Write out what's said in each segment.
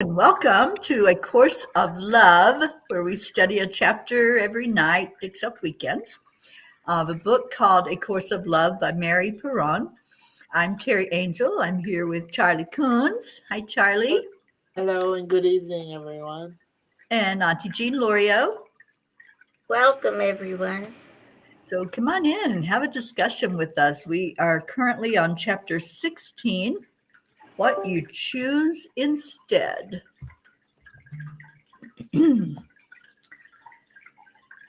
And welcome to A Course of Love, where we study a chapter every night, except weekends, of a book called A Course of Love by Mary Perron. I'm Teri Angel. I'm here with Charlie Coons. Hi, Charlie. Hello and good evening, everyone. And Auntie Jean Lorio. Welcome, everyone. So come on in and have a discussion with us. We are currently on chapter 16, What You Choose Instead.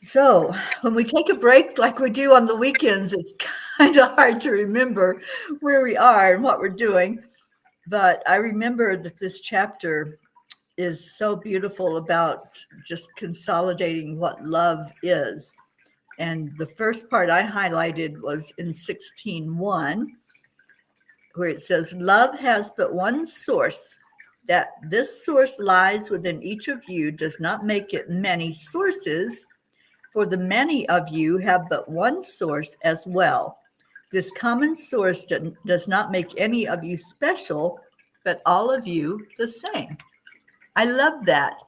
So, when we take a break like we do on the weekends, it's kind of hard to remember where we are and what we're doing. But I remember that this chapter is so beautiful about just consolidating what love is. And the first part I highlighted was in 16:1, where it says, Love has but one source. That this source lies within each of you does not make it many sources. For the many of you have but one source as well. This common source does not make any of you special, but all of you the same. I love that,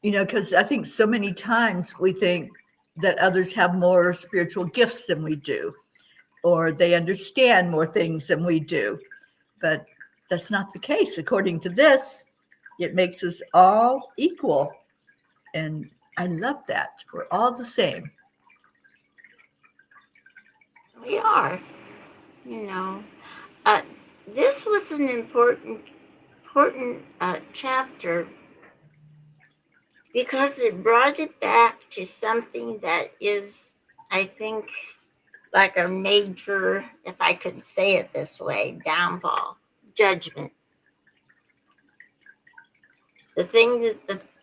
because I think so many times we think that others have more spiritual gifts than we do, or they understand more things than we do. But that's not the case. According to this, it makes us all equal. And I love that. We're all the same. We are, this was an important chapter because it brought it back to something that is, I think, like a major, if I could say it this way, downfall, judgment. The thing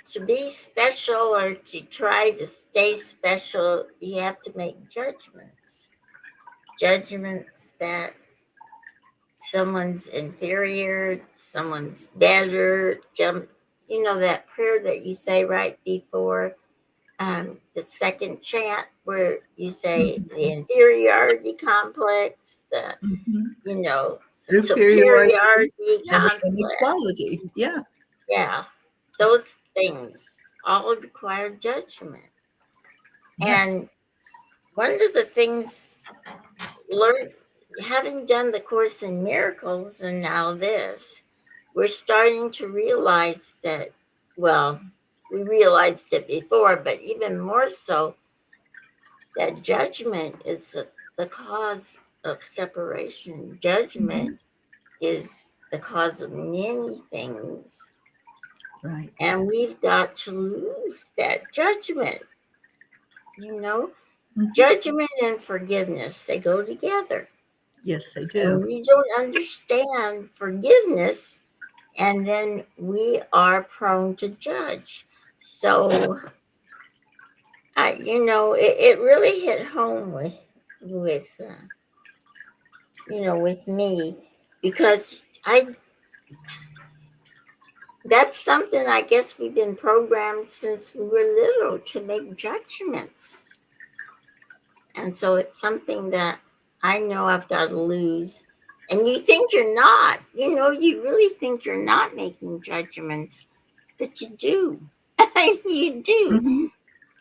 to be special or to try to stay special, you have to make judgments that someone's inferior, someone's better. That prayer that you say right before the second chant, where you say the inferiority complex, the superiority and complex, inequality. Yeah, those things all require judgment. Yes. And one of the things having done the Course in Miracles and now this, we're starting to realize that, well, we realized it before, but even more so, that judgment is the cause of separation. Judgment is the cause of many things. Right. And we've got to lose that judgment. Judgment and forgiveness, they go together. Yes, they do. And we don't understand forgiveness, and then we are prone to judge. So, it really hit home with me, because that's something I guess we've been programmed since we were little to make judgments. And so it's something that I know I've got to lose. And you think you're not, you really think you're not making judgments, but you do. You do. Mm-hmm.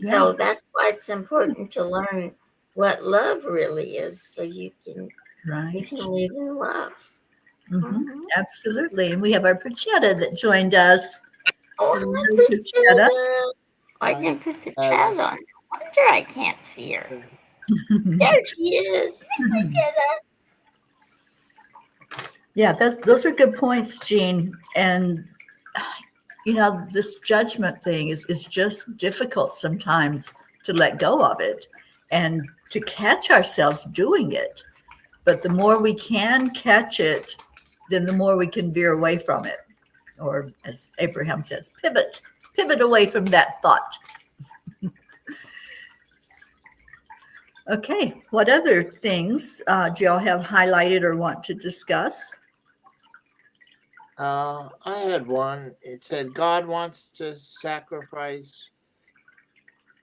Yeah. So that's why it's important to learn what love really is, so you can live in love. Mm-hmm. Absolutely. And we have our Prachetta that joined us. Oh, hello, Prachetta. I didn't put the chat on. No wonder I can't see her. There she is. Yeah, those are good points, Jean. And this judgment thing is just difficult sometimes to let go of it and to catch ourselves doing it. But the more we can catch it, then the more we can veer away from it. Or as Abraham says, pivot away from that thought. Okay, what other things do y'all have highlighted or want to discuss? I had one. It said, God wants to sacrifice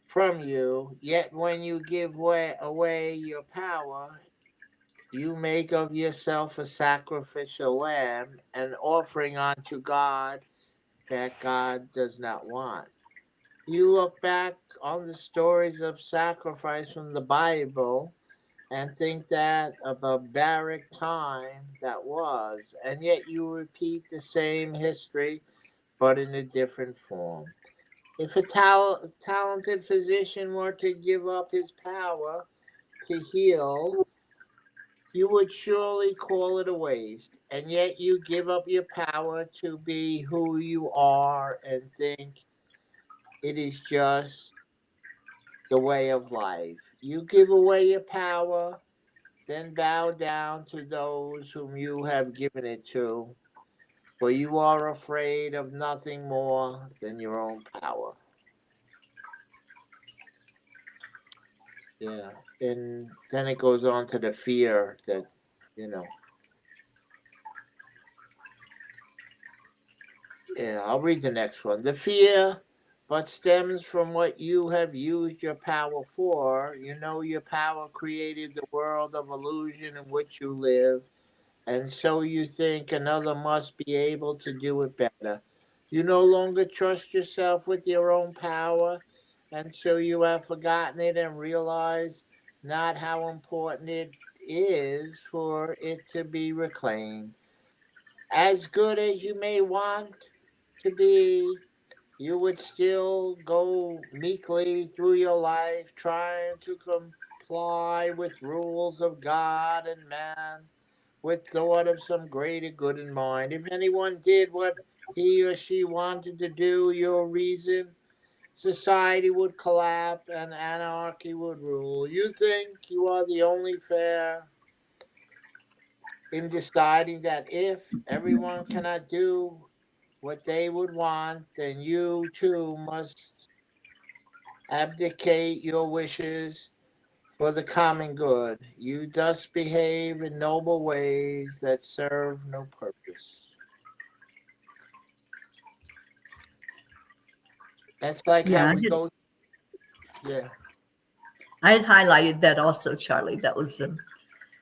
from you, yet when you give away your power, you make of yourself a sacrificial lamb, an offering unto God that God does not want. You look back on the stories of sacrifice from the Bible and think that a barbaric time that was, and yet you repeat the same history but in a different form. If a talented physician were to give up his power to heal, you would surely call it a waste, and yet you give up your power to be who you are and think it is just the way of life. You give away your power, then bow down to those whom you have given it to, for you are afraid of nothing more than your own power. Yeah. And then it goes on to the fear that, you know, yeah, I'll read the next one. The fear but stems from what you have used your power for. You know, your power created the world of illusion in which you live, and so you think another must be able to do it better. You no longer trust yourself with your own power, and so you have forgotten it and realize not how important it is for it to be reclaimed. As good as you may want to be, you would still go meekly through your life trying to comply with rules of God and man with thought of some greater good in mind. If anyone did what he or she wanted to do, your reason, society would collapse and anarchy would rule. You think you are the only fair in deciding that if everyone cannot do what they would want, then you too must abdicate your wishes for the common good. You thus behave in noble ways that serve no purpose. That's like how Yeah, we go. Yeah, I had highlighted that also, Charlie. That was,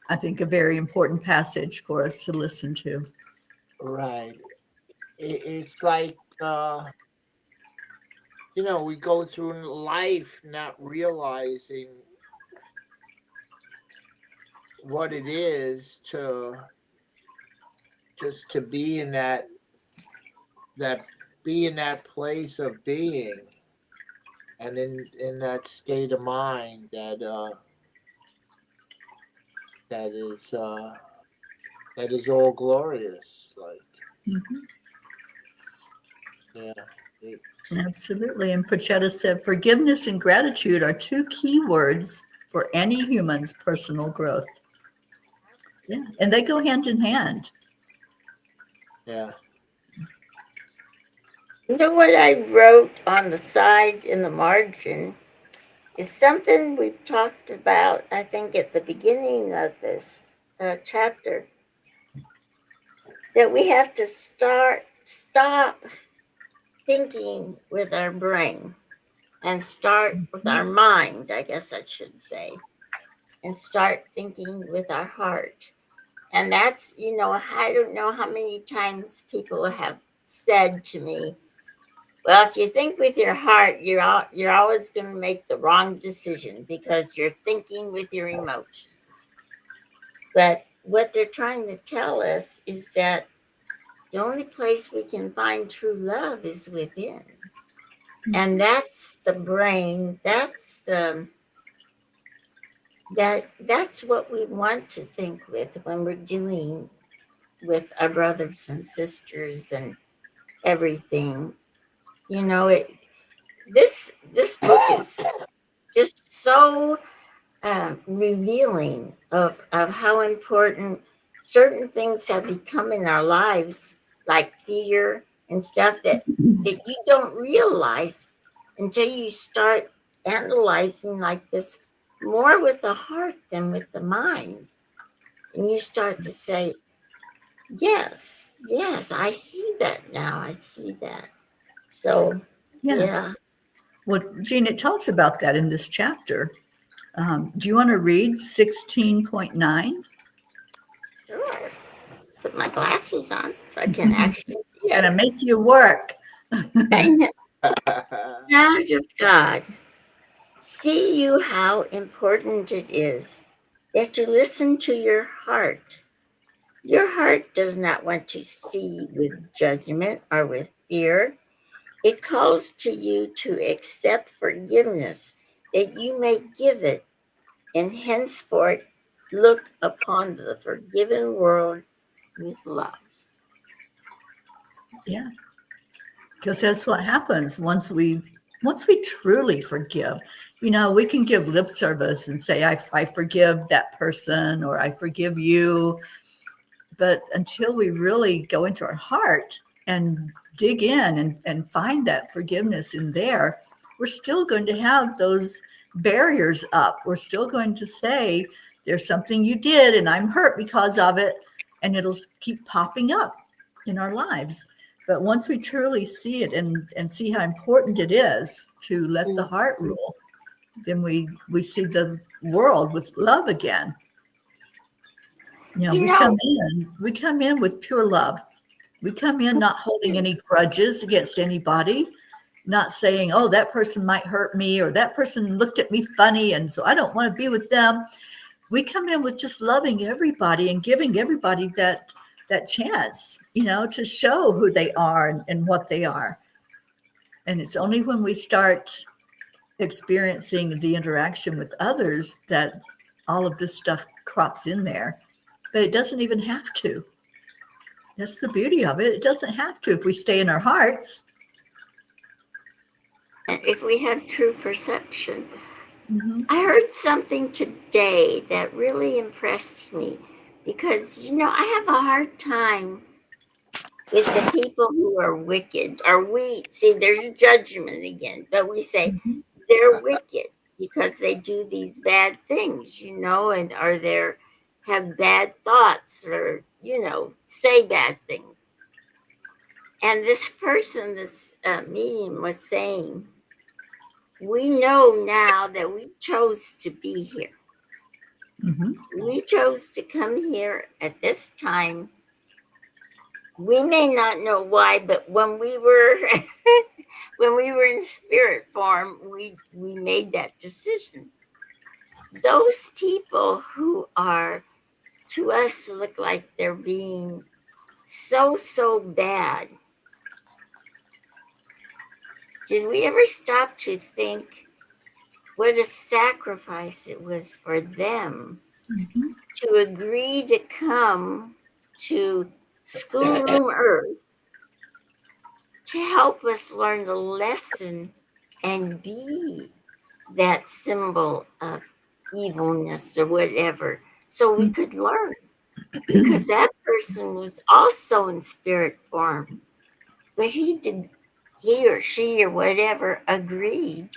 I think, a very important passage for us to listen to. right. It's like, we go through life not realizing what it is to just to be in that be in that place of being and in that state of mind that that is all glorious. Like, Mhm. yeah, it, Absolutely. And Pachetta said, forgiveness and gratitude are two key words for any human's personal growth. Yeah, and they go hand in hand. yeah. You know what I wrote on the side in the margin is something we've talked about, I think, at the beginning of this chapter, that we have to stop thinking with our brain and start with our mind, I guess I should say, and start thinking with our heart. And that's, I don't know how many times people have said to me, well, if you think with your heart, you're always going to make the wrong decision because you're thinking with your emotions. But what they're trying to tell us is that the only place we can find true love is within. And that's the brain, that's what we want to think with when we're dealing with our brothers and sisters and everything. This book is just so revealing of how important certain things have become in our lives, like fear and stuff that you don't realize until you start analyzing like this more with the heart than with the mind. And you start to say, yes, I see that now. I see that. So, Yeah. yeah. Well, Jean, it talks about that in this chapter. Do you want to read 16.9? Sure. Put my glasses on so I can actually see Gonna it. make you work. I know. Child of God, see you how important it is that you listen to your heart. Your heart does not want to see with judgment or with fear. It calls to you to accept forgiveness that you may give it, and henceforth look upon the forgiven world with love. Yeah, because that's what happens once we truly forgive. We can give lip service and say, I forgive that person, or I forgive you. But until we really go into our heart and dig in and find that forgiveness in there, we're still going to have those barriers up. We're still going to say, there's something you did and I'm hurt because of it. And it'll keep popping up in our lives. But once we truly see it and see how important it is to let the heart rule, then we see the world with love again. You We know, come in with pure love. We come in not holding any grudges against anybody, not saying, oh, that person might hurt me, or that person looked at me funny, and so I don't want to be with them. We come in with just loving everybody and giving everybody that chance, to show who they are and what they are. And it's only when we start experiencing the interaction with others that all of this stuff crops in there. But it doesn't even have to. That's the beauty of it. It doesn't have to if we stay in our hearts. if we have true perception. Mm-hmm. I heard something today that really impressed me because, I have a hard time with the people who are wicked. See, there's judgment again, but we say Mm-hmm. they're wicked because they do these bad things, and are there have bad thoughts or, say bad things. And this person, this medium was saying, we know now that we chose to be here. Mm-hmm. We chose to come here at this time. We may not know why, but when we were when we were in spirit form, we made that decision. Those people who are to us look like they're being so bad. Did we ever stop to think what a sacrifice it was for them Mm-hmm. to agree to come to schoolroom earth to help us learn the lesson and be that symbol of evilness or whatever, so we could learn? Because that person was also in spirit form, but he or she or whatever agreed.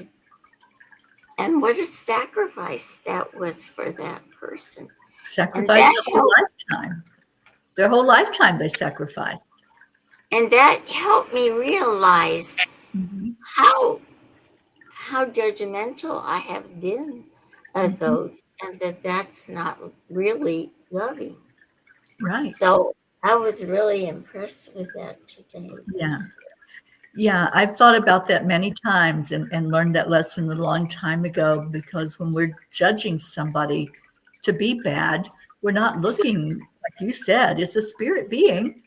And what a sacrifice that was for that person. And Sacrificed that a whole helped, lifetime. Their whole lifetime they sacrificed. and that helped me realize Mm-hmm. how judgmental I have been of Mm-hmm. those, and that's not really loving. Right. So I was really impressed with that today. Yeah. Yeah. I've thought about that many times and learned that lesson a long time ago, because when we're judging somebody to be bad, we're not looking, like you said, it's a spirit being.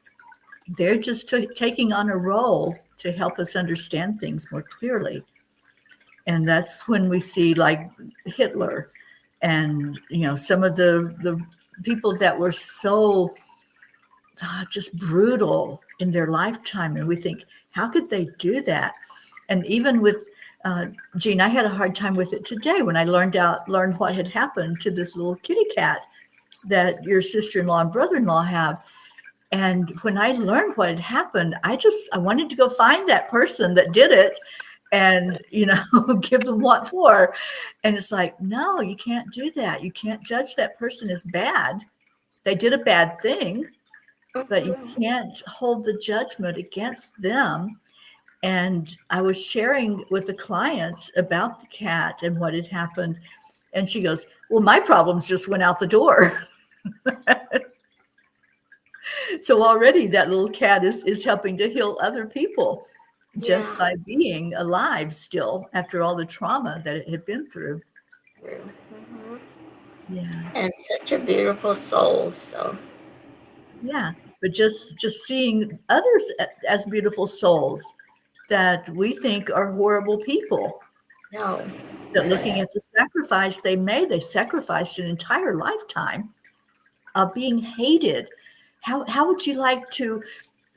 They're just taking on a role to help us understand things more clearly. And that's when we see, like, Hitler and some of the people that were so just brutal in their lifetime, and we think, how could they do that? And even with Jean, I had a hard time with it today when I learned what had happened to this little kitty cat that your sister-in-law and brother-in-law have. And when I learned what had happened, I wanted to go find that person that did it and, give them what for. And it's like, no, you can't do that. You can't judge that person as bad. They did a bad thing, but you can't hold the judgment against them. And I was sharing with a client about the cat and what had happened. And she goes, well, my problems just went out the door. So already that little cat is helping to heal other people. just Yeah. by being alive still after all the trauma that it had been through. Mm-hmm. Yeah. And such a beautiful soul. So Yeah. But just seeing others as beautiful souls that we think are horrible people, no. that looking at the sacrifice they made, they sacrificed an entire lifetime of being hated. How would you like to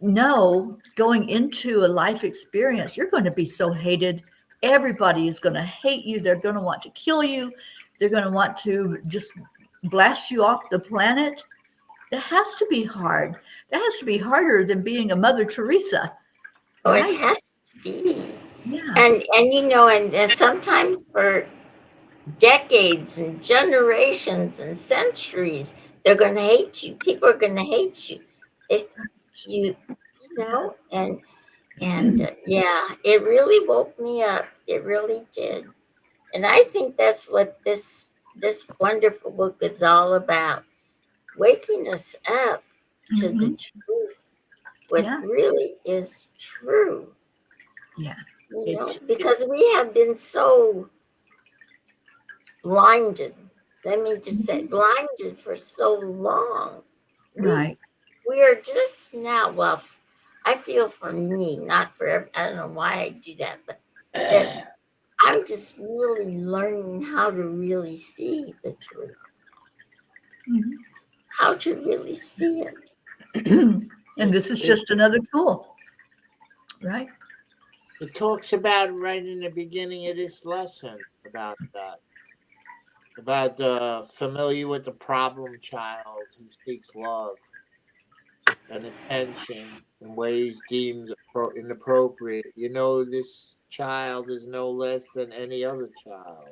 know going into a life experience, you're going to be so hated? Everybody is going to hate you. They're going to want to kill you. They're going to want to just blast you off the planet. That has to be hard. That has to be harder than being a Mother Teresa, Oh, it right? has to be. Yeah. And and sometimes for decades and generations and centuries, they're going to hate you. People are going to hate you. If you, Yeah. and yeah, it really woke me up. It really did. And I think that's what this wonderful book is all about, waking us up to the Hmm. truth, what Yeah. really is true, Yeah. It's because we have been so blinded. Let me just say, Mhm. blinded for so long. We Right. we are just now. Well, I feel for me, not for I don't know why I do that, but that I'm just really learning how to really see the truth, Mhm. how to really see it. And this is it just another tool, right? it talks about right in the beginning of this lesson about that. About familiar with the problem child who seeks love and attention in ways deemed inappropriate. You know, this child is no less than any other child,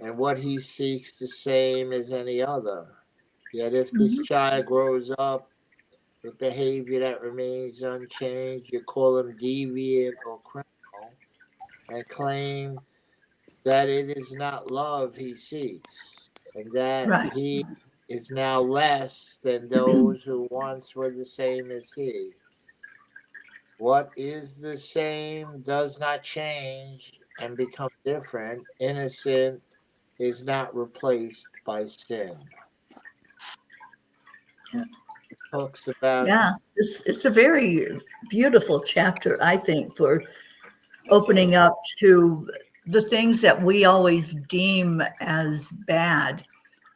and what he seeks the same as any other. Yet, if this Mhm. child grows up with behavior that remains unchanged, you call him deviant or criminal and claim that it is not love he seeks, and that Right. he is now less than those who once were the same as he. What is the same does not change and become different. Innocent is not replaced by sin. Yeah. Talks about Yeah. It's a very beautiful chapter, I think, for It opening is. up to the things that we always deem as bad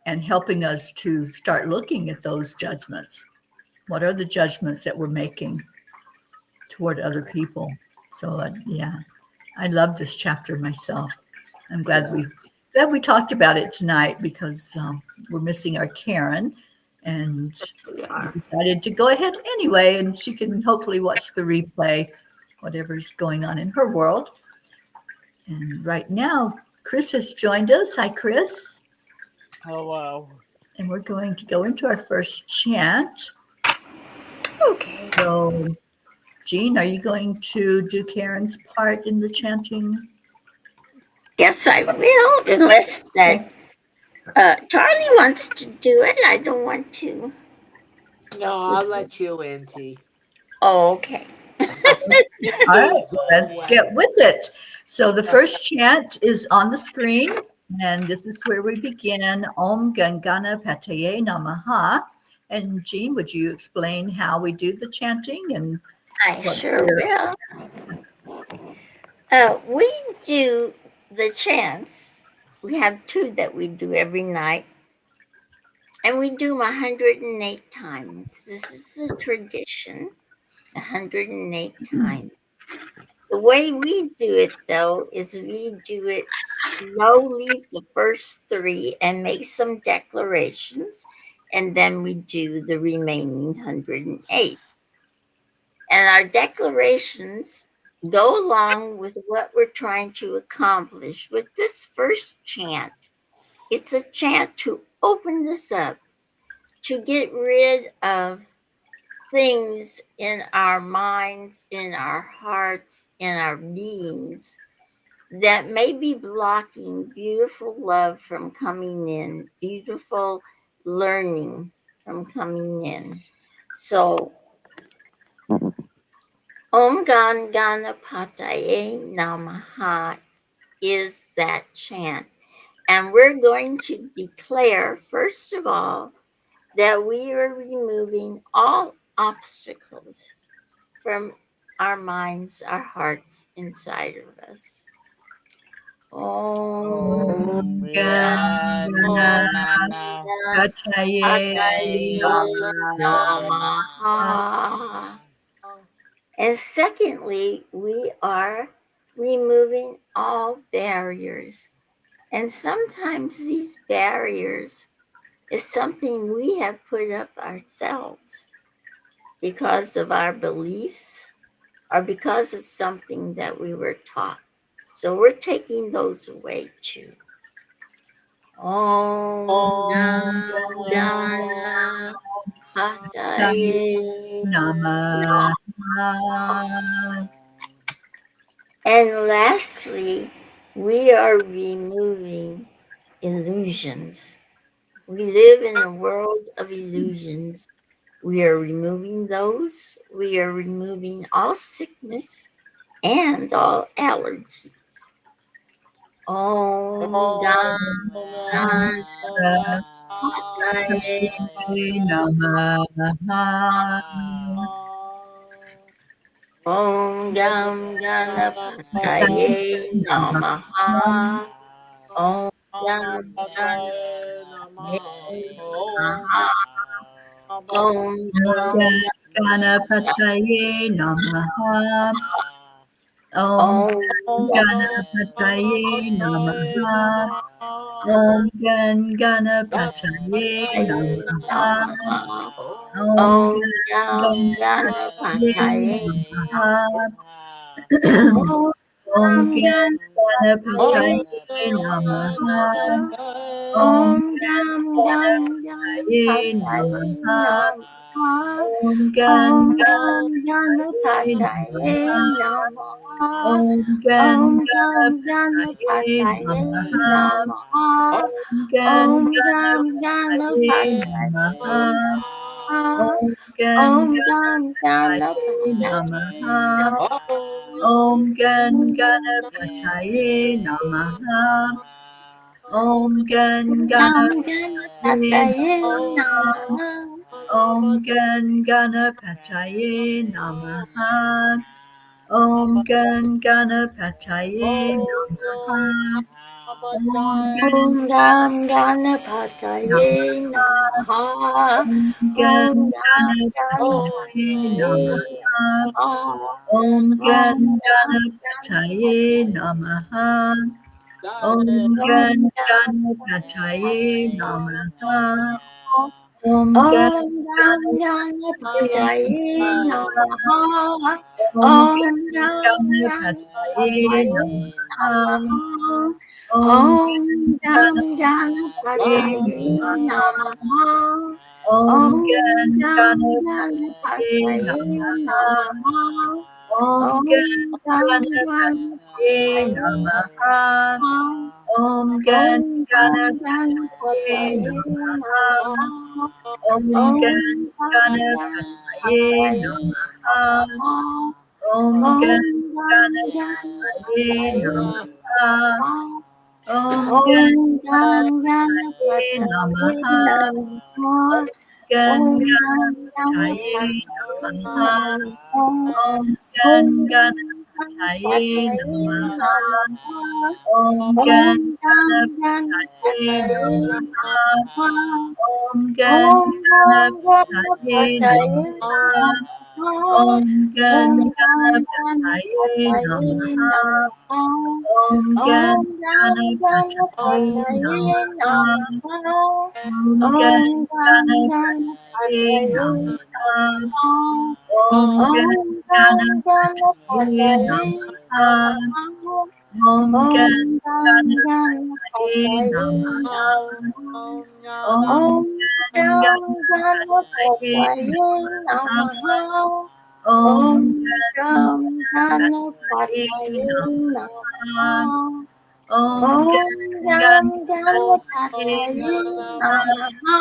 and helping us to start looking at those judgments. What are the judgments that we're making toward other people? So, yeah, I love this chapter myself. I'm yeah. glad we talked about it tonight because we're missing our Karen, and We we are. decided to go ahead anyway, and she can hopefully watch the replay, whatever's going on in her world. And right now, Chris has joined us. Hi, Chris. Hello. And we're going to go into our first chant. Okay. So, Jean, are you going to do Karen's part in the chanting? Yes, I will, unless Okay. that Charlie wants to do it. I don't want to. No, I'll let you, Auntie. Oh, okay. You All do right, it so let's well. get with it. So the first chant is on the screen, and this is where we begin. Om Gam Ganapataye Namaha. And Jean, would you explain how we do the chanting and I what sure we're will. We do the chants. We have two that we do every night, and we do them 108 times. This is the tradition, 108 times. The way we do it, though, is we do it slowly, the first three, and make some declarations, and then we do the remaining 108. And our declarations go along with what we're trying to accomplish with this first chant. It's a chant to open this up, to get rid of things in our minds, in our hearts, in our beings that may be blocking beautiful love from coming in, beautiful learning from coming in. So Om Gam Ganapataye Namaha is that chant. And we're going to declare, first of all, that we are removing all obstacles from our minds, our hearts inside of us. Om Om Ganapataye Ganapataye Namaha. And secondly, we are removing all barriers. And sometimes these barriers is something we have put up ourselves because of our beliefs or because of something that we were taught. So we're taking those away too. Om Gam Ganapataye Namaha. Namaha. And lastly, we are removing illusions. We live in a world of illusions. We are removing those. We are removing all sickness and all allergies. Om Gam Ganapataye Namaha. Om Gam Ganapataye Namaha. Om Gam Ganapataye Namaha. Om Gam Ganapataye Namaha. Om Om Ganapataye Namaha. Om Ganapataye Namaha. Namaha. Om Om Ganapataye Ganapataye Namaha. Om Om Ganapataye Ganapataye Namaha. Namaha. Om Om Ganapataye Ganapataye Namaha. Namaha. Om Om Ganapataye Ganapataye Namaha. Namaha. Om Om Ganapataye Ganapataye Namaha. Namaha. Om Om Ganapataye Ganapataye Namaha. Namaha. Om Om Ganapataye Ganapataye Namaha. Om Ganapataye Namaha. Om Ganapataye Ganapataye Namaha. Namaha. Om Ganapataye Namaha. Om Ganapataye Namaha. Om Om Gam Ganapataye Ganapataye Namaha. Om Gam Ganapataye Namaha. Namaha. Om Om Gam Ganapataye Namaha. Om Om Ganapataye Namaha. Om Om Gam Ganapataye Ganapataye Namaha. Namaha. Om Om Gam Ganapataye Ganapataye Namaha. Namaha. Om Om Gam Ganapataye Ganapataye Namaha. Namaha. Om Om Gam Ganapataye Ganapataye Namaha. Namaha. Om Om Gam Ganapataye Ganapataye Namaha. Namaha. Om Om Gam Ganapataye Ganapataye Namaha. Namaha. Om Om Gam Ganapataye Ganapataye Namaha. Namaha. Om Om Gam Ganapataye Ganapataye Namaha. Namaha. Om Om Gam Ganapataye Ganapataye Namaha. Namaha. Om Om Gam Ganapataye Ganapataye Namaha. Namaha. Om Om Ganapataye Ganapataye Namaha. Namaha. Om Om Ganapataye Ganapataye Namaha. Namaha. Om Om Ganapataye Ganapataye Namaha. Namaha. Om Om Ganapataye Ganapataye Namaha. Namaha. Om Om Ganapataye Ganapataye Namaha. Namaha. Om Om Ganapataye Ganapataye Namaha. Namaha. Om Om Ganapataye Ganapataye Namaha. Namaha. Om Om Ganapataye Ganapataye Namaha. Namaha. Om Om Ganapataye Ganapataye Namaha. Namaha. Om Om Ganapataye Ganapataye Namaha. Namaha. Om Om Ganapataye Ganapataye Namaha. Namaha.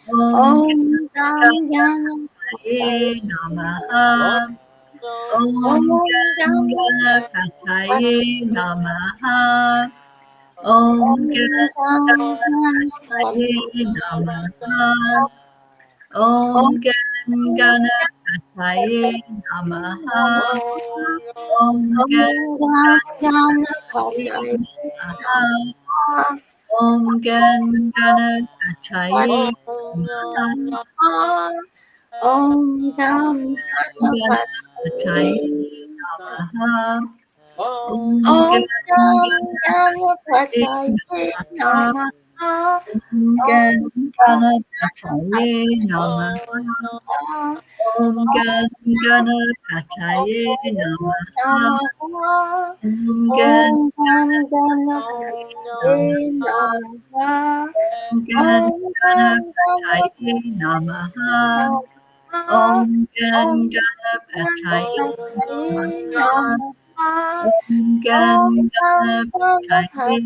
Om Om Ganapataye Ganapataye Namaha. Om Gam Ganapataye Namaha. Om Gam Ganapataye Namaha. Om Gam Ganapataye Namaha. Om Gam Ganapataye Namaha. Om Gam Ganapataye Namaha. Om Gam Ganapataye Namaha. Om Om Gam Gam Ganapataye Ganapataye Namaha. Namaha. Om Gam Ganapataye Namaha. Om Gam Ganapataye Namaha. Om Gam Om Gam Namaha. Ganapataye Namaha. Om Gam Om Gam Ganapataye Namaha. Namaha. Om Gam Om Ganapataye Ganapataye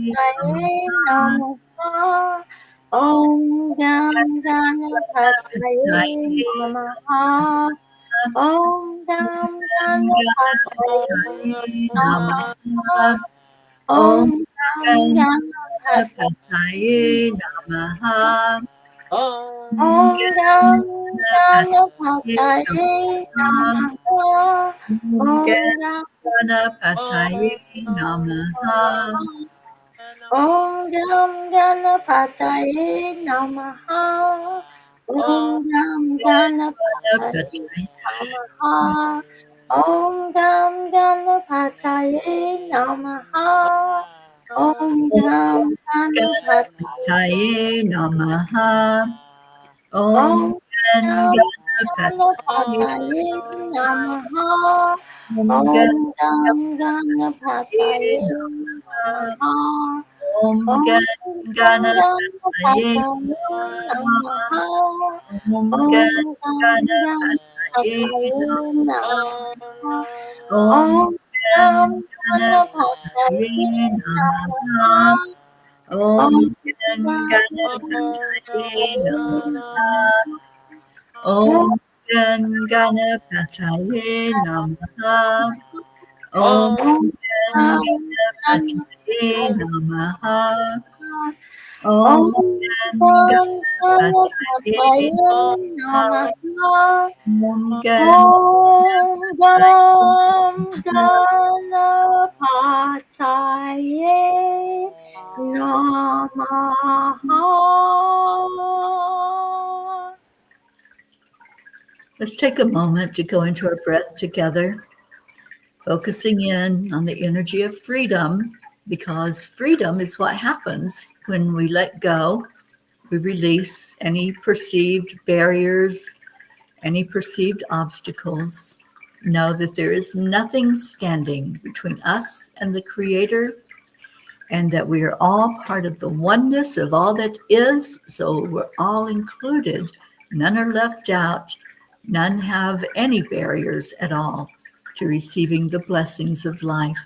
Namaha. Namaha. Om Gam Om Gam Ganapataye Ganapataye Namaha. Namaha. Om Gam Ganapataye Ganapataye Namaha. Om Gam Ganapataye Ganapataye Namaha. Namaha. Om Om Gam Gam Ganapataye Ganapataye Namaha. Om Om Gam Ganapataye Ganapataye Namaha. Namaha. Om Om Gam Ganapataye Namaha. Om Gam Ganapataye Namaha. Om Gam Ganapataye Ganapataye Namaha. Om Gam Ganapataye Namaha. Om Gam Ganapataye Namaha. Om Om Gam Ganapataye Ganapataye Namaha. Om Om Gam Ganapataye Namaha. Om Om Gam Ganapataye Ganapataye Namaha. Om Om Gam Ganapataye Ganapataye Namaha. Om Om Gam Ganapataye Ganapataye Namaha. Namaha. Om Om Gam Ganapataye Ganapataye Namaha. Om Om Ganapataye Namaha. Om Gam Ganapataye Namaha. Om Om Gam Ganapataye Ganapataye Namaha. Namaha. Om Om Gam Ganapataye Ganapataye Namaha. Let's take a moment to go into our breath together, focusing in on the energy of freedom, because freedom is what happens when we let go, we release any perceived barriers, any perceived obstacles. Know that there is nothing standing between us and the Creator, and that we are all part of the oneness of all that is, so we're all included. None are left out. None have any barriers at all to receiving the blessings of life.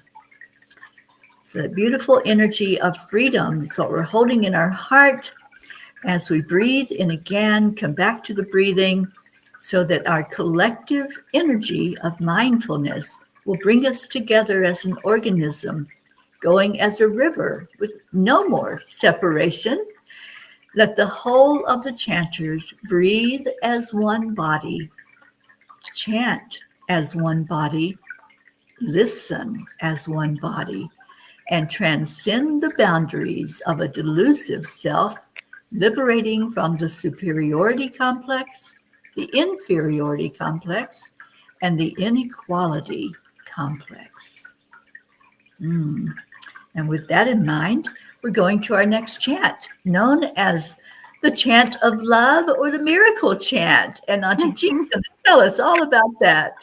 So that beautiful energy of freedom is what we're holding in our heart as we breathe in again, come back to the breathing, so that our collective energy of mindfulness will bring us together as an organism, going as a river with no more separation. Let the whole of the chanters breathe as one body, chant as one body, listen as one body, and transcend the boundaries of a delusive self, liberating from the superiority complex, the inferiority complex, and the inequality complex. And with that in mind, we're going to our next chant, known as the chant of love or the miracle chant. And Auntie Jean's going to tell us all about that.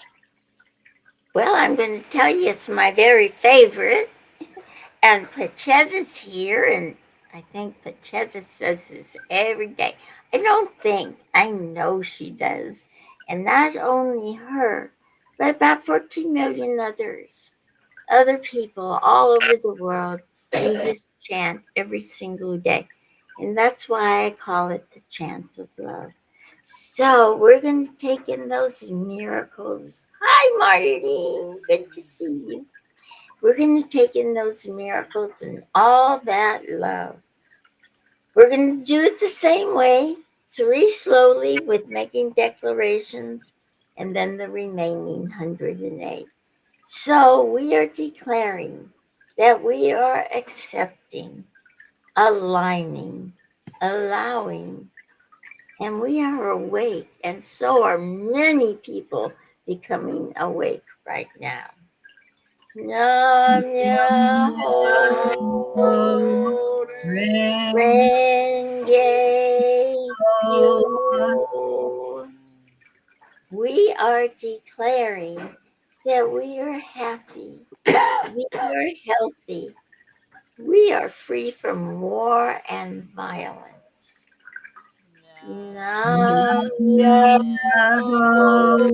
Well, I'm going to tell you it's my very favorite. And Pachetta's here, and I think Pachetta says this every day. I don't think, I know she does. And not only her, but about 14 million other people all over the world do this chant every single day. And that's why I call it the chant of love. So we're going to take in those miracles. Hi, Marlene. Good to see you. We're going to take in those miracles and all that love. We're going to do it the same way, 3 slowly with making declarations, and then the remaining 108. So we are declaring that we are accepting, aligning, allowing, and we are awake, and so are many people becoming awake right now. Nam Myoho Renge Kyo. We are declaring that we are happy, we are healthy, we are free from war and violence. Nam Myoho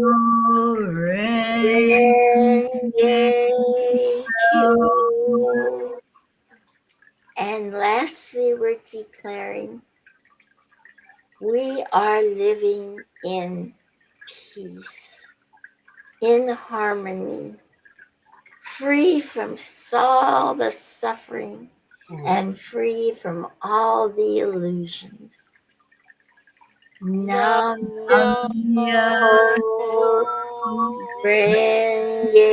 Renge Kyo. And lastly, we're declaring we are living in peace, in harmony, free from all the suffering and free from all the illusions. Nam Myoho Renge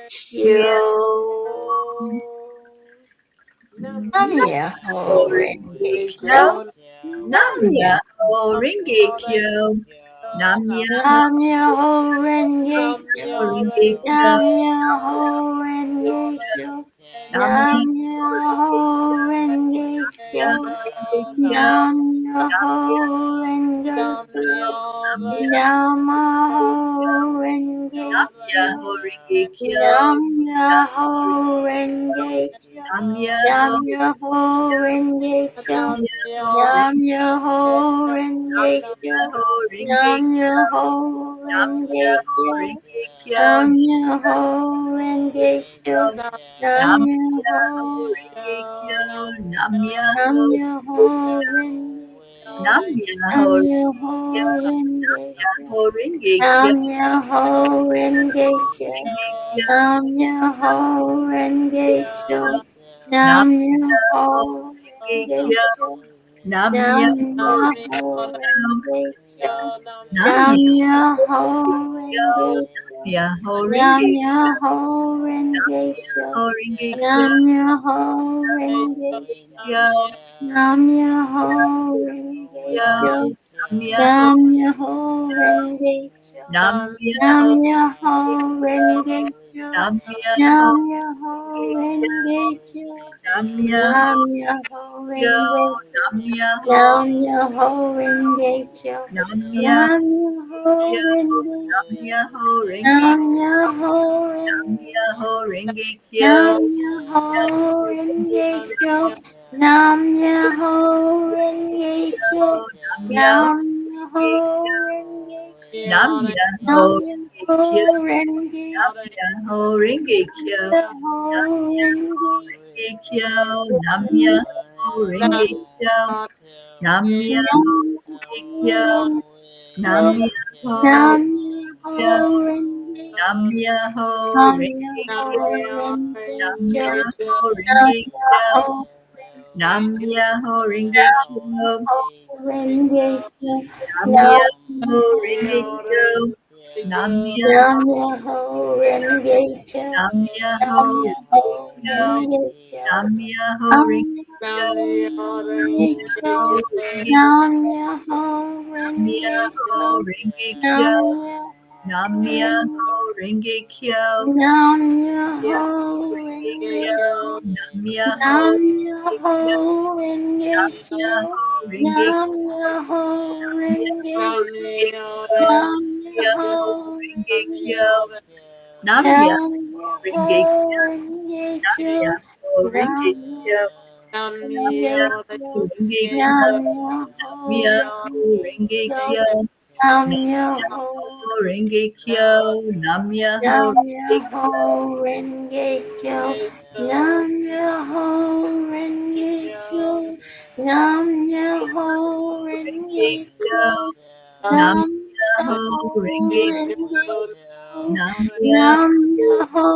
Kyo. Nam Myoho Renge Kyo. Nam Nam Myoho Renge Kyo. Nam Nam Myoho Renge Kyo. Renge Kyo. Nam Myoho Renge Kyo. Nam Nam Myoho Renge Kyo. Nam Myoho Renge Kyo. Nam Myoho Renge Kyo. Renge Kyo. Nam Myoho Renge Kyo. Nam Nam Myoho Renge Kyo. Nam Myoho Renge Kyo. Renge Nam Myoho Renge Kyo. Nam Myoho Renge Kyo. Nam Nam Myoho Renge Kyo. Nam Nam Myoho Renge Kyo. Nam Nam Myoho Myoho Renge Kyo. Renge Kyo. Nam Myoho Renge Kyo. Nam Myoho Renge Kyo. Nam Nam Myoho Renge Renge Kyo. Kyo. Nam Nam Myoho Myoho Renge Kyo. Nam Nam Myoho Myoho Renge Kyo. Myoho Nam Renge Myoho Renge Kyo. Myoho Renge Kyo. Nam Myoho Renge Kyo. Kyo. Nam Myoho Renge Kyo. Kyo. Nam Myoho Nam Myoho Renge Kyo. Nam Nam Myoho Myoho Renge Kyo. Nam Myoho Nam Myoho Renge Kyo. Nam Myoho Nam Myoho Kyo. Renge Kyo. Nam Myoho Nam Myoho Renge Kyo. Nam Myoho Nam Myoho Kyo. Renge Nam Kyo. Myoho Renge Nam Myoho Renge Myoho Renge Kyo. Nam Myoho Renge Kyo. Nam Myoho Renge Kyo. Nam Myoho Nam Myoho Renge Kyo. Nam Myoho Nam Renge Myoho Kyo. Renge Nam Kyo. Myoho Renge Kyo. Myoho Renge Renge Kyo. Nam Kyo. Myoho Renge Kyo. Nam Nam Myoho Renge Kyo. Myoho Nam Renge Myoho Kyo. Nam Kyo. Myoho Renge Nam Kyo. Myoho Nam Renge Myoho Kyo. Renge Nam Kyo. Myoho Nam Renge Kyo. Myoho Nam Myoho Renge Kyo. Renge Kyo. Nam Nam Myoho Renge Kyo. Nam Myoho Nam Myoho Renge Kyo. Nam Myoho Nam Myoho Kyo. Renge Kyo. Nam Myoho Nam Renge Myoho Kyo. Renge Kyo. Renge Nam Myoho Renge Myoho Kyo. Renge Kyo. Nam Myoho Nam Renge Myoho Renge Kyo. Nam Myoho Renge Renge Kyo. Kyo. Nam Myoho Nam Renge Myoho Kyo. Renge Nam Kyo. Myoho Renge Nam Myoho Renge Myoho Renge Kyo. Nam Myoho Myoho Renge Renge Kyo. Nam Nam Myoho Myoho Renge Kyo. Renge Nam Kyo. Myoho Renge Nam Kyo. Renge Kyo. Renge Kyo. Nam Myoho Myoho Renge Renge Kyo. Kyo. Nam Myoho Myoho Renge Kyo. Nam Myoho Nam Renge Myoho Kyo. Renge Kyo. Nam Myoho Renge Kyo. Nam Myoho Renge Renge Kyo. Kyo. Nam Nam Myoho Myoho Renge Renge Kyo. Kyo. Nam Nam Myoho Myoho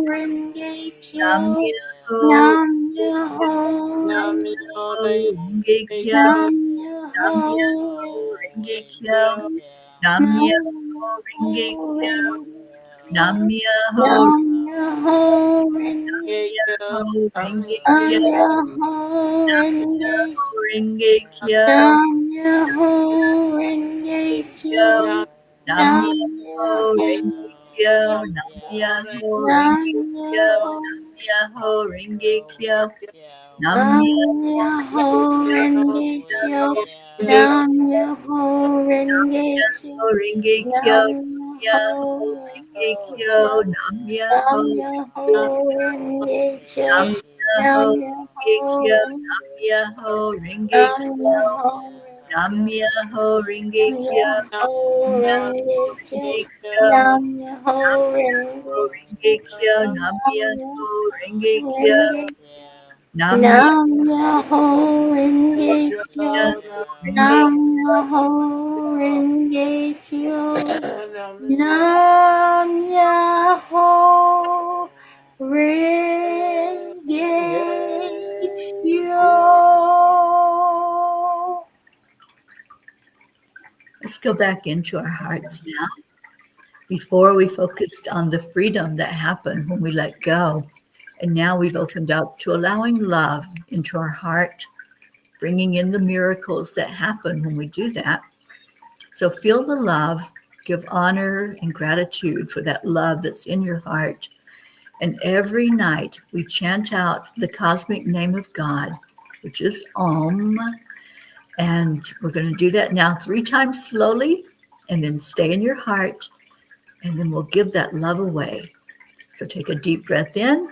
Renge Kyo. Nam Myoho Nam Myoho Renge Renge Kyo. Nam Nam Myoho Myoho Renge Kyo. Nam Nam Myoho Myoho Renge Kyo. Renge Nam Kyo. Myoho Nam Myoho Renge Renge Nam Kyo. Myoho Renge Renge Kyo. Nam Myoho Renge Kyo. Nam Nam Myoho Myoho Renge Kyo. Renge Nam Kyo. Myoho Nam Renge Kyo. Myoho Nam Myoho Renge Kyo. Nam Nam Myoho Myoho Renge Renge Kyo. Kyo. Nam Myoho Renge Kyo. Renge Kyo. Nam Myoho Myoho Renge Renge Kyo. Kyo. Nam Nam Myoho Myoho Renge Kyo. Nam Nam Myoho Myoho Renge Kyo. Renge Nam Myoho Renge Nam Kyo. Myoho Nam Renge Myoho Renge Nam Kyo. Myoho Renge Kyo. Renge Kyo. Nam Myoho Renge Kyo. Renge Kyo. Nam Nam Myoho Renge Myoho Kyo. Renge Nam Nam Myoho Renge Kyo. Myoho Renge Nam Myoho Renge Kyo. Nam Myoho Renge Kyo. Let's go back into our hearts now. Before we focused on the freedom that happened when we let go. And now we've opened up to allowing love into our heart, bringing in the miracles that happen when we do that. So feel the love, give honor and gratitude for that love that's in your heart. And every night we chant out the cosmic name of God, which is Om. And we're going to do that now 3 times slowly, and then stay in your heart, and then we'll give that love away. So take a deep breath in,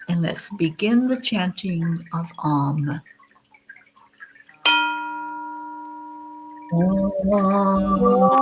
and let's begin the chanting of Om. Om. Om.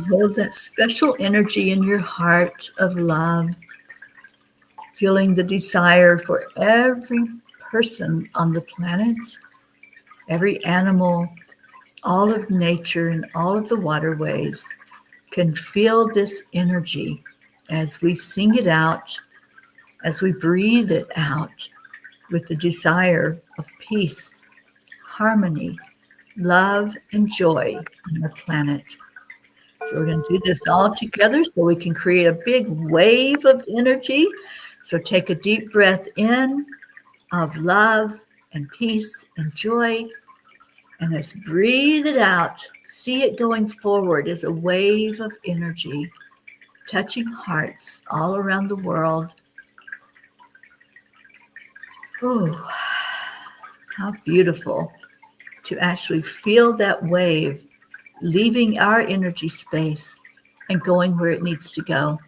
Hold that special energy in your heart of love, feeling the desire for every person on the planet, every animal, all of nature, and all of the waterways can feel this energy as we sing it out, as we breathe it out with the desire of peace, harmony, love, and joy on our planet. So we're going to do this all together so we can create a big wave of energy. So take a deep breath in of love and peace and joy, and let's breathe it out. See it going forward as a wave of energy, touching hearts all around the world. Oh, how beautiful to actually feel that wave leaving our energy space and going where it needs to go,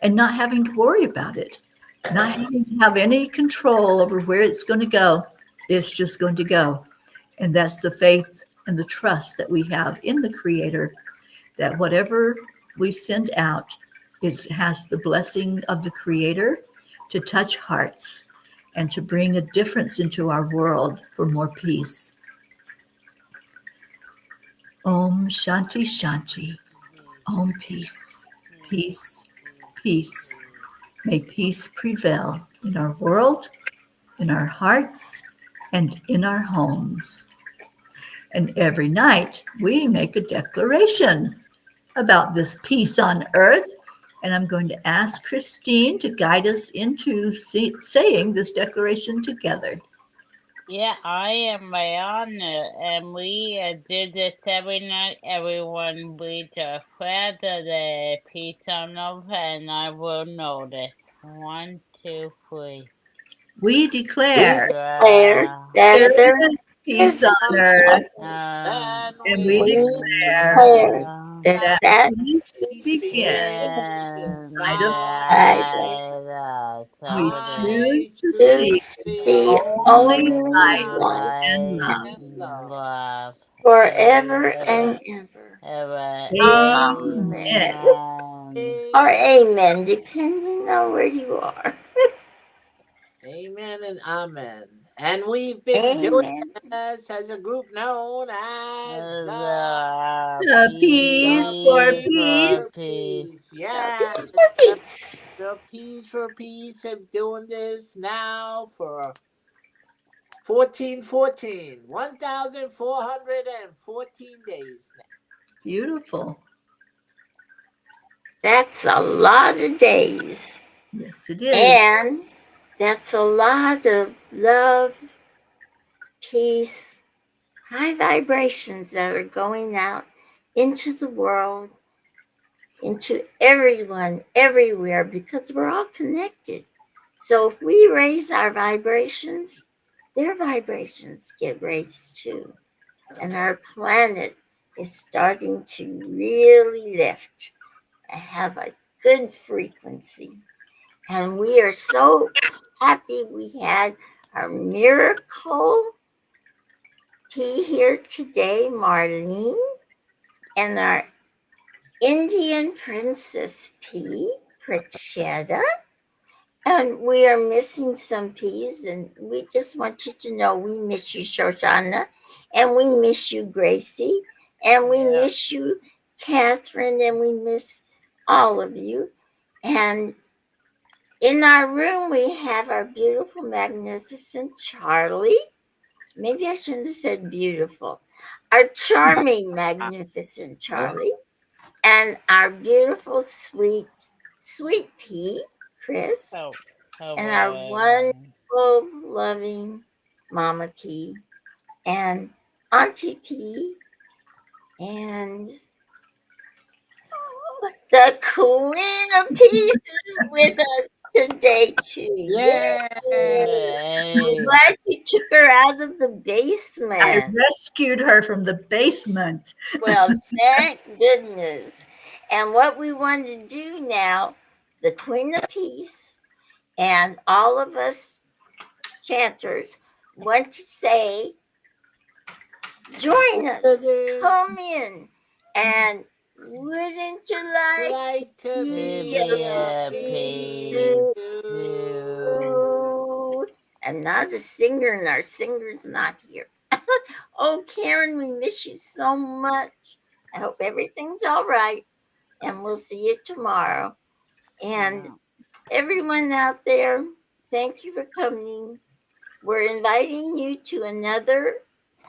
and not having to worry about it, not having to have any control over where it's going to go. It's just going to go. And that's the faith and the trust that we have in the Creator, that whatever we send out, it has the blessing of the Creator to touch hearts and to bring a difference into our world for more peace. Om Shanti Shanti. Om peace, peace, peace. May peace prevail in our world, in our hearts, and in our homes. And every night we make a declaration about this peace on earth. And I'm going to ask Christine to guide us into saying this declaration together. Yeah, I am my honor, and we did this every night. Everyone read the prayer to the peace on earth, and I will notice. 1, 2, 3. We We declare Declare that there there is peace is on on earth, earth, Um, and and we we we declare declare uh, that that that peace peace begins begins and inside of inside. inside of we somebody I choose to see us to see see only only light only light and light love. and love. love forever ever, and ever. ever, Amen. Amen. amen. Or Amen. amen, depending on where you are. Amen and amen. And we've been doing Amen. this as a group known as The The peace the for peace Peace for for peace. peace. Peace. The Yeah, peace for peace. the Peace for Peace of doing this now for 1,414 days now. Beautiful. That's a lot of days. Yes, it is. And that's a lot of love, peace, high vibrations that are going out into the world, into everyone, everywhere, because we're all connected. So if we raise our vibrations, their vibrations get raised too. And our planet is starting to really lift and have a good frequency. And we are so happy we had our miracle tea here today, Marlene, and our Indian Princess P, Pratchetta. And we are missing some P's, and we just want you to know we miss you, Shoshana, and we miss you, Gracie, and we Yeah. miss you, Catherine, and we miss all of you. And in our room, we have our beautiful, magnificent Charlie. Maybe I shouldn't have said beautiful. Our charming, magnificent Charlie. And our beautiful, sweet, sweet Pea, Chris. So, And our everyone. wonderful, loving Mama P. And Auntie P. And the Queen of Peace is with us today, too. Yay! Yay! I'm Yay. glad you took her out of the I basement. rescued her from the basement. Well, thank goodness. And what we want to do now, the Queen of Peace and all of us chanters want to say, join us, come in, and wouldn't you like Like to To be be be a a a piece piece peace too. to too? I'm not a singer, and our singer's not here. Oh, Karen, we miss you so much. I hope everything's all right, and we'll see you tomorrow. And everyone out there, thank you for coming. We're inviting you to another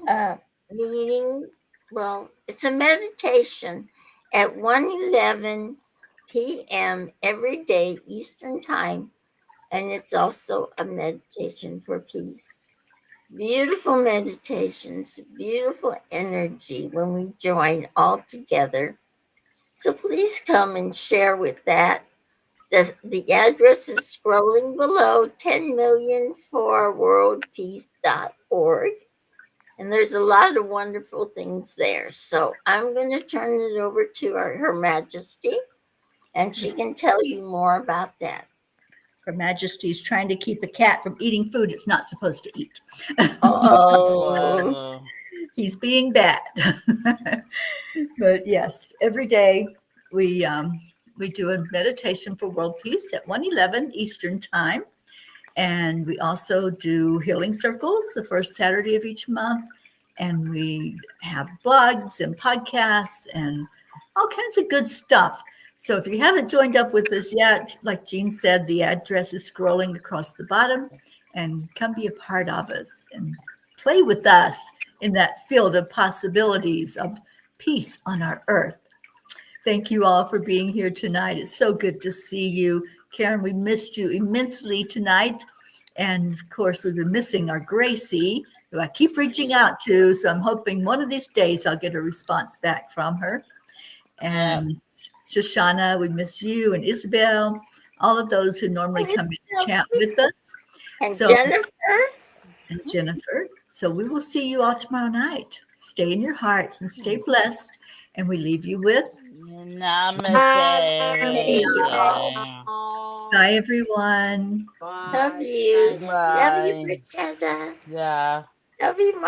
uh, meeting. Well, it's a meditation at 1:11 p.m. every day Eastern Time, and it's also a meditation for peace. Beautiful meditations, beautiful energy when we join all together. So please come and share with that. The address is scrolling below, 10,000,000 for worldpeace.org. And there's a lot of wonderful things there. So I'm going to turn it over to Her Majesty, and she can tell you more about that. Her Majesty's trying to keep a cat from eating food it's not supposed to eat. Oh, Well, He's being bad. But yes, every day we do a meditation for world peace at 1:11 Eastern Time. And we also do healing circles the first Saturday of each month. And we have blogs and podcasts and all kinds of good stuff. So if you haven't joined up with us yet, like Jean said, the address is scrolling across the bottom, and come be a part of us and play with us in that field of possibilities of peace on our earth. Thank you all for being here tonight. It's so good to see you. Karen, we missed you immensely tonight. And of course, we've been missing our Gracie, who I keep reaching out to. So I'm hoping one of these days I'll get a response back from her. And Shoshana, we miss you, and Isabel, all of those who normally come in and chat with us. And So, Jennifer. and Jennifer. So we will see you all tomorrow night. Stay in your hearts and stay blessed. And we leave you with Namaste. bye, everyone. Love you. Bye. Love you, Bye. Princessa. Yeah. Love you,